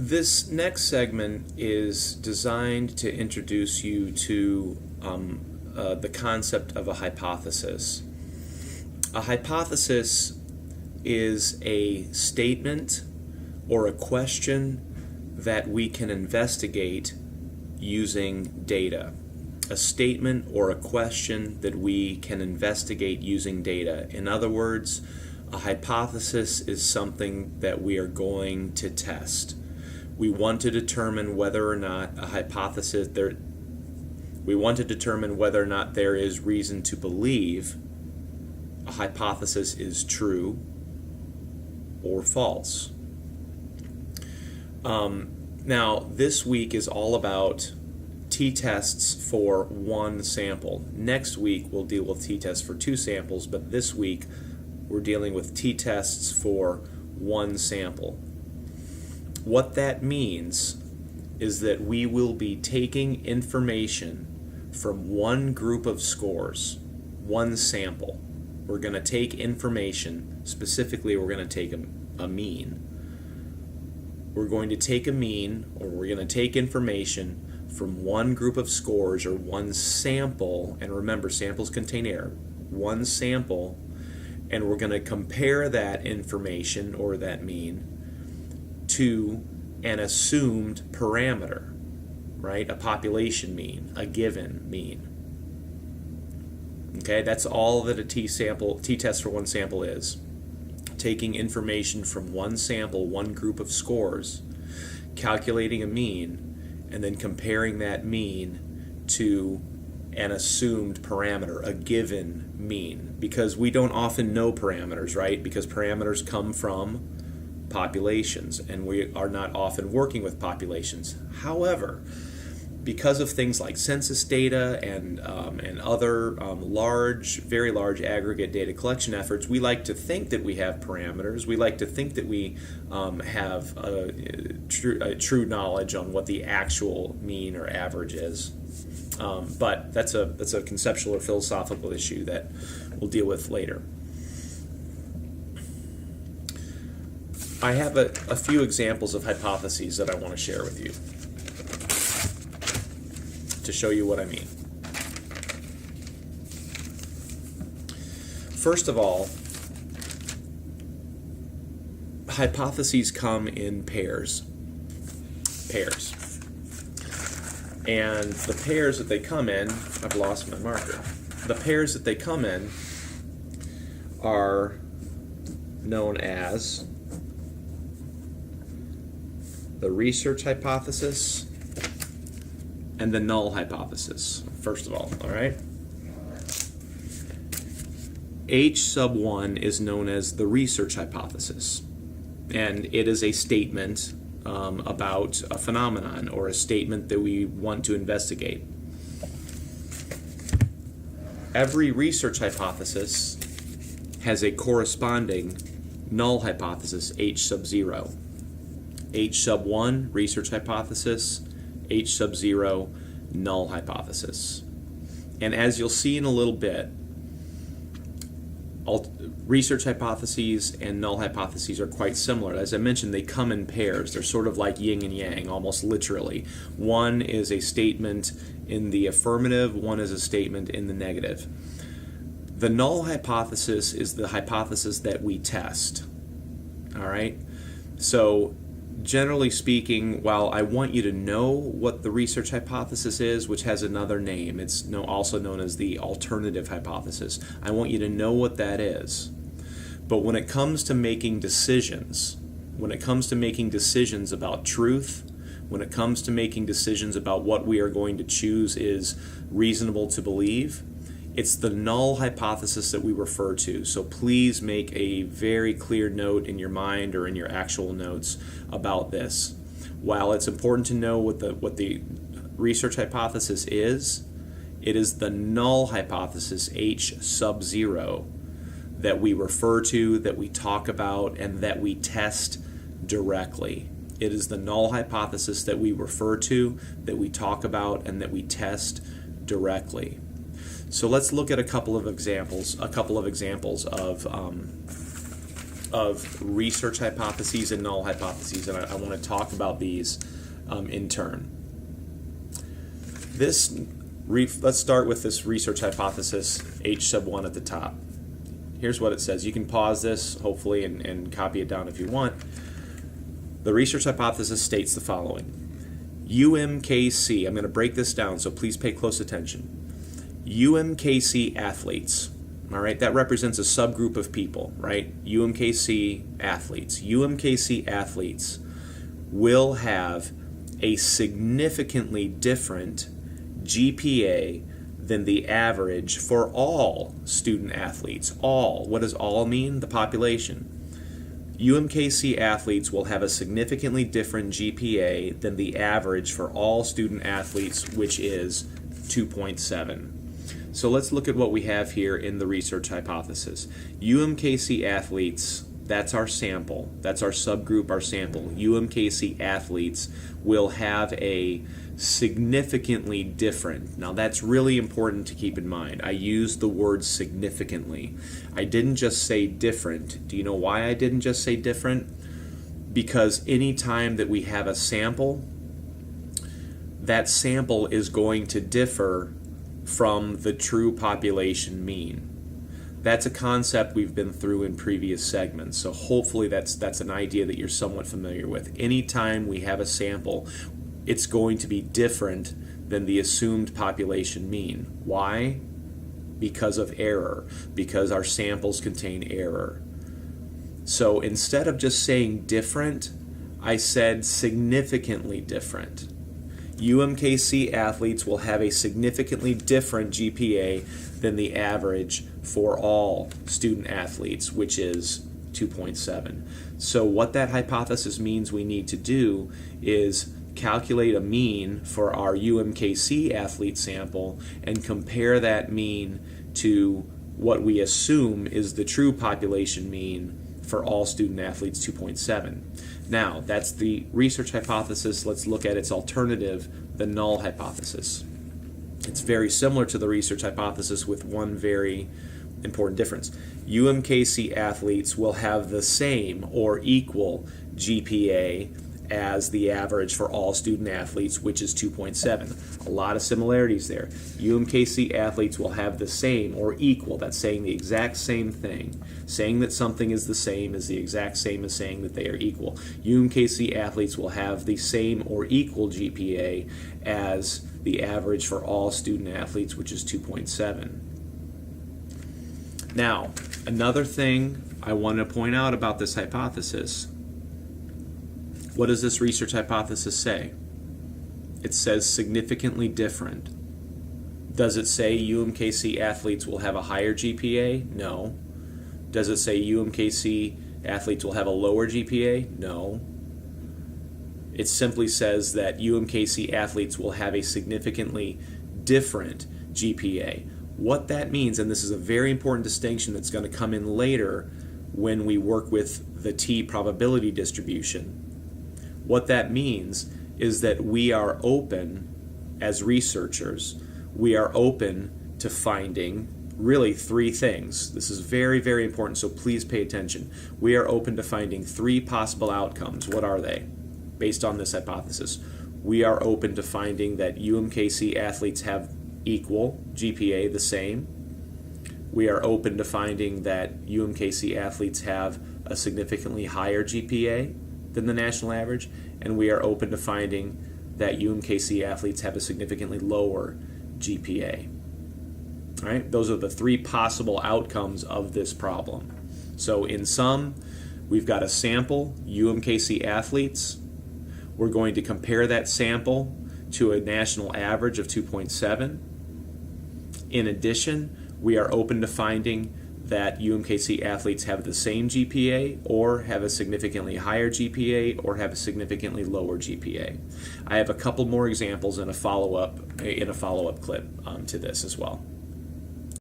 This next segment is designed to introduce you to the concept of a hypothesis. A hypothesis is a statement or a question that we can investigate using data. A statement or a question that we can investigate using data. In other words, a hypothesis is something that we are going to test. We want to determine whether or not there is reason to believe a hypothesis is true or false. Now, this week is all about t-tests for one sample. Next week we'll deal with t-tests for two samples, but this week we're dealing with t-tests for one sample. What that means is that we will be taking information from one group of scores, one sample. We're going to take information, specifically we're going to take a mean. We're going to take a mean, or we're going to take information from one group of scores or one sample, and remember, samples contain error, one sample, and we're going to compare that information or that mean to an assumed parameter, right? A population mean, a given mean. Okay, that's all that a t-test for one sample is. Taking information from one sample, one group of scores, calculating a mean, and then comparing that mean to an assumed parameter, a given mean. Because we don't often know parameters, right? Because parameters come from populations, and we are not often working with populations. However, because of things like census data and other very large aggregate data collection efforts, we like to think that we have parameters. We like to think that we have true knowledge on what the actual mean or average is. But that's a conceptual or philosophical issue that we'll deal with later. I have a few examples of hypotheses that I want to share with you to show you what I mean. First of all, hypotheses come in pairs. And the pairs that they come in, I've lost my marker. The pairs that they come in are known as the research hypothesis and the null hypothesis, first of all right? H sub 1 is known as the research hypothesis, and it is a statement about a phenomenon or a statement that we want to investigate. Every research hypothesis has a corresponding null hypothesis, H sub 0. H sub 1, research hypothesis, H sub 0, null hypothesis. And as you'll see in a little bit, research hypotheses and null hypotheses are quite similar. As I mentioned, they come in pairs. They're sort of like yin and yang, almost literally. One is a statement in the affirmative, one is a statement in the negative. The null hypothesis is the hypothesis that we test. All right? So, generally speaking, while I want you to know what the research hypothesis is, which has another name, it's also known as the alternative hypothesis, I want you to know what that is. But when it comes to making decisions, about truth, when it comes to making decisions about what we are going to choose is reasonable to believe, it's the null hypothesis that we refer to. So please make a very clear note in your mind or in your actual notes about this. While it's important to know what the research hypothesis is, it is the null hypothesis, H sub 0, that we refer to, that we talk about, and that we test directly. It is the null hypothesis that we refer to, that we talk about, and that we test directly. So let's look at a couple of examples of of research hypotheses and null hypotheses, and I want to talk about these in turn. Let's start with this research hypothesis H sub 1 at the top. Here's what it says. You can pause this, hopefully, and copy it down if you want. The research hypothesis states the following. UMKC, I'm going to break this down, so please pay close attention. UMKC athletes, all right, that represents a subgroup of people, right? UMKC athletes. UMKC athletes will have a significantly different GPA than the average for all student athletes. All. What does all mean? The population. UMKC athletes will have a significantly different GPA than the average for all student athletes, which is 2.7. So let's look at what we have here in the research hypothesis. UMKC athletes, that's our sample, that's our subgroup, our sample. UMKC athletes will have a significantly different. Now that's really important to keep in mind. I used the word significantly. I didn't just say different. Do you know why I didn't just say different? Because any time that we have a sample, that sample is going to differ from the true population mean. That's a concept we've been through in previous segments, so hopefully that's an idea that you're somewhat familiar with. Anytime we have a sample, it's going to be different than the assumed population mean. Why? Because of error, because our samples contain error. So instead of just saying different, I said significantly different. UMKC athletes will have a significantly different GPA than the average for all student athletes, which is 2.7. So what that hypothesis means we need to do is calculate a mean for our UMKC athlete sample and compare that mean to what we assume is the true population mean for all student athletes, 2.7. Now, that's the research hypothesis. Let's look at its alternative, the null hypothesis. It's very similar to the research hypothesis with one very important difference. UMKC athletes will have the same or equal GPA as the average for all student athletes, which is 2.7. A lot of similarities there. UMKC athletes will have the same or equal. That's saying the exact same thing. Saying that something is the same is the exact same as saying that they are equal. UMKC athletes will have the same or equal GPA as the average for all student athletes, which is 2.7. Now, another thing I want to point out about this hypothesis. What does this research hypothesis say? It says significantly different. Does it say UMKC athletes will have a higher GPA? No. Does it say UMKC athletes will have a lower GPA? No. It simply says that UMKC athletes will have a significantly different GPA. What that means, and this is a very important distinction that's going to come in later when we work with the T probability distribution. What that means is that we are open, as researchers, we are open to finding really three things. This is very, very important, so please pay attention. We are open to finding three possible outcomes. What are they? Based on this hypothesis, we are open to finding that UMKC athletes have equal GPA, the same. We are open to finding that UMKC athletes have a significantly higher GPA than the national average, and we are open to finding that UMKC athletes have a significantly lower GPA. All right, those are the three possible outcomes of this problem. So in sum, we've got a sample, UMKC athletes. We're going to compare that sample to a national average of 2.7. In addition, we are open to finding that UMKC athletes have the same GPA or have a significantly higher GPA or have a significantly lower GPA. I have a couple more examples in a follow-up clip to this as well.